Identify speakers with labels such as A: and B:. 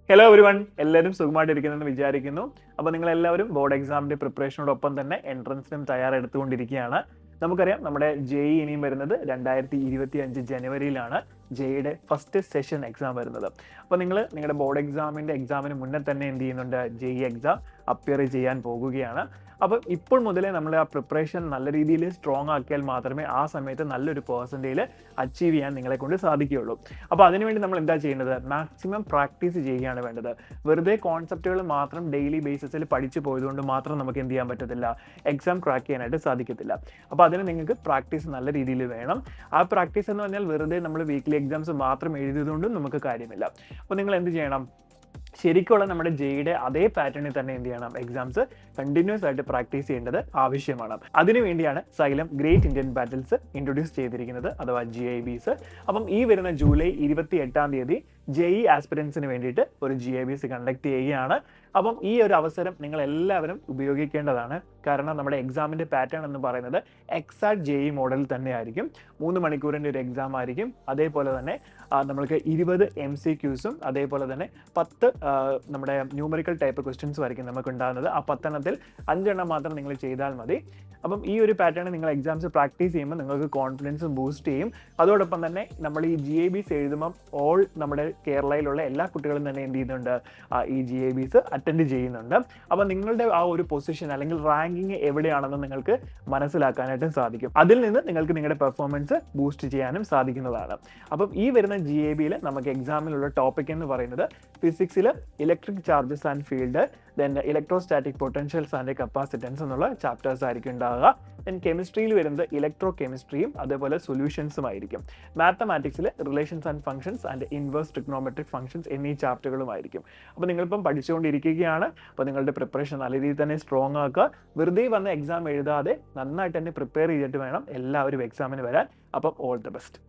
A: Hello every one, എല്ലാവരും സുഖമായിട്ടിരിക്കുന്നെന്ന് വിചാരിക്കുന്നു. അപ്പോൾ നിങ്ങളെല്ലാവരും ബോർഡ് എക്സാമിൻ്റെ പ്രിപ്പറേഷനോടൊപ്പം തന്നെ എൻട്രൻസിനും തയ്യാറെടുത്തുകൊണ്ടിരിക്കുകയാണ്. നമുക്കറിയാം നമ്മുടെ ജെഇ ഇനിയും വരുന്നത് 2025 ജനുവരിയിലാണ് ജെഇയുടെ ഫസ്റ്റ് സെഷൻ എക്സാം വരുന്നത്. അപ്പോൾ നിങ്ങളുടെ ബോർഡ് എക്സാമിന് മുന്നേ തന്നെ എന്ത് ചെയ്യുന്നുണ്ട്, ജെഇ എക്സാം അപ്പിയർ ചെയ്യാൻ പോകുകയാണ്. അപ്പോൾ ഇപ്പോൾ മുതലേ നമ്മൾ ആ പ്രിപ്പറേഷൻ നല്ല രീതിയിൽ സ്ട്രോങ് ആക്കിയാൽ മാത്രമേ ആ സമയത്ത് നല്ലൊരു പെർസെൻറ്റേജ് അച്ചീവ് ചെയ്യാൻ നിങ്ങളെ കൊണ്ട് സാധിക്കുകയുള്ളൂ. അപ്പോൾ അതിനുവേണ്ടി നമ്മൾ എന്താ ചെയ്യേണ്ടത്, മാക്സിമം പ്രാക്ടീസ് ചെയ്യുകയാണ് വേണ്ടത്. വെറുതെ കോൺസെപ്റ്റുകൾ മാത്രം ഡെയിലി ബേസിസിൽ പഠിച്ചു പോയതുകൊണ്ട് മാത്രം നമുക്ക് എന്ത് ചെയ്യാൻ പറ്റത്തില്ല, എക്സാം ക്രാക്ക് ചെയ്യാനായിട്ട് സാധിക്കത്തില്ല. അപ്പോൾ അതിന് നിങ്ങൾക്ക് പ്രാക്ടീസ് നല്ല രീതിയിൽ വേണം. ആ പ്രാക്ടീസ് എന്ന് പറഞ്ഞാൽ വെറുതെ നമ്മൾ വീക്ക്ലി എക്സാംസ് മാത്രം എഴുതിയതുകൊണ്ടും നമുക്ക് കാര്യമില്ല. അപ്പോൾ നിങ്ങൾ എന്ത് ചെയ്യണം, ശരിക്കുള്ള നമ്മുടെ ജെഇയുടെ അതേ പാറ്റേണിൽ തന്നെ എന്ത് ചെയ്യണം, എക്സാംസ് കണ്ടിന്യൂസ് ആയിട്ട് പ്രാക്ടീസ് ചെയ്യേണ്ടത് ആവശ്യമാണ്. അതിനുവേണ്ടിയാണ് xylem great Indian battles introduce ചെയ്തിരിക്കുന്നത്, അഥവാ GIBs. അപ്പം ഈ വരുന്ന ജൂലൈ 28 ജെഇ ആസ്പിരൻസിന് വേണ്ടിയിട്ട് ഒരു GIBs കണ്ടക്ട് ചെയ്യുകയാണ്. അപ്പം ഈ ഒരു അവസരം നിങ്ങൾ എല്ലാവരും ഉപയോഗിക്കേണ്ടതാണ്. കാരണം നമ്മുടെ എക്സാമിൻ്റെ പാറ്റേൺ എന്ന് പറയുന്നത് എക്സാക്ട് ജെഇ മോഡലിൽ തന്നെ ആയിരിക്കും. 3 മണിക്കൂറിൻ്റെ ഒരു എക്സാം ആയിരിക്കും. അതേപോലെ തന്നെ നമ്മൾക്ക് 20 MCQs അതേപോലെ തന്നെ 10 നമ്മുടെ ന്യൂമറിക്കൽ ടൈപ്പ് ക്വസ്റ്റ്യൻസും ആയിരിക്കും നമുക്ക് ഉണ്ടാകുന്നത്. ആ 10 എണ്ണത്തിൽ 5 എണ്ണം മാത്രം നിങ്ങൾ ചെയ്താൽ മതി. അപ്പം ഈ ഒരു പാറ്റേൺ നിങ്ങൾ എക്സാംസ് പ്രാക്ടീസ് ചെയ്യുമ്പോൾ നിങ്ങൾക്ക് കോൺഫിഡൻസ് ബൂസ്റ്റ് ചെയ്യും. അതോടൊപ്പം തന്നെ നമ്മൾ ഈ GIBs എഴുതുമ്പം നമ്മുടെ കേരളയിലുള്ള എല്ലാ കുട്ടികളും തന്നെ എന്ത് ചെയ്യുന്നുണ്ട്, ഈ GIBs അറ്റൻഡ് ചെയ്യുന്നുണ്ട്. അപ്പം നിങ്ങളുടെ ആ ഒരു പൊസിഷൻ അല്ലെങ്കിൽ റാങ്കിങ് എവിടെയാണെന്ന് നിങ്ങൾക്ക് മനസ്സിലാക്കാനായിട്ടും സാധിക്കും. അതിൽ നിന്ന് നിങ്ങൾക്ക് നിങ്ങളുടെ പെർഫോമൻസ് ബൂസ്റ്റ് ചെയ്യാനും സാധിക്കുന്നതാണ്. അപ്പം ഈ വരുന്ന GIBയിൽ നമുക്ക് എക്സാമിലുള്ള ടോപ്പിക് എന്ന് പറയുന്നത് ഫിസിക്സിൽ electric charges and field, then electrostatic potentials and capacitance എന്നുള്ള ചാപ്റ്റേഴ്സ് ആയിരിക്കും ഉണ്ടാകുക. ദെൻ കെമിസ്ട്രിയിൽ വരുന്നത് ഇലക്ട്രോ കെമിസ്ട്രിയും അതേപോലെ സൊല്യൂഷൻസും ആയിരിക്കും. മാത്തമാറ്റിക്സിൽ relations and functions and inverse trigonometric functions എന്നീ ചാപ്റ്ററുകളുമായിരിക്കും. അപ്പോൾ നിങ്ങളിപ്പം പഠിച്ചുകൊണ്ടിരിക്കുകയാണ്. അപ്പോൾ നിങ്ങളുടെ പ്രിപ്പറേഷൻ നല്ല രീതിയിൽ തന്നെ സ്ട്രോങ് ആക്കുക. വെറുതെ വന്ന് എക്സാം എഴുതാതെ നന്നായിട്ട് തന്നെ പ്രിപ്പയർ ചെയ്തിട്ട് വേണം എല്ലാവരും എക്സാമിന് വരാൻ. അപ്പം ഓൾ ദ ബെസ്റ്റ്.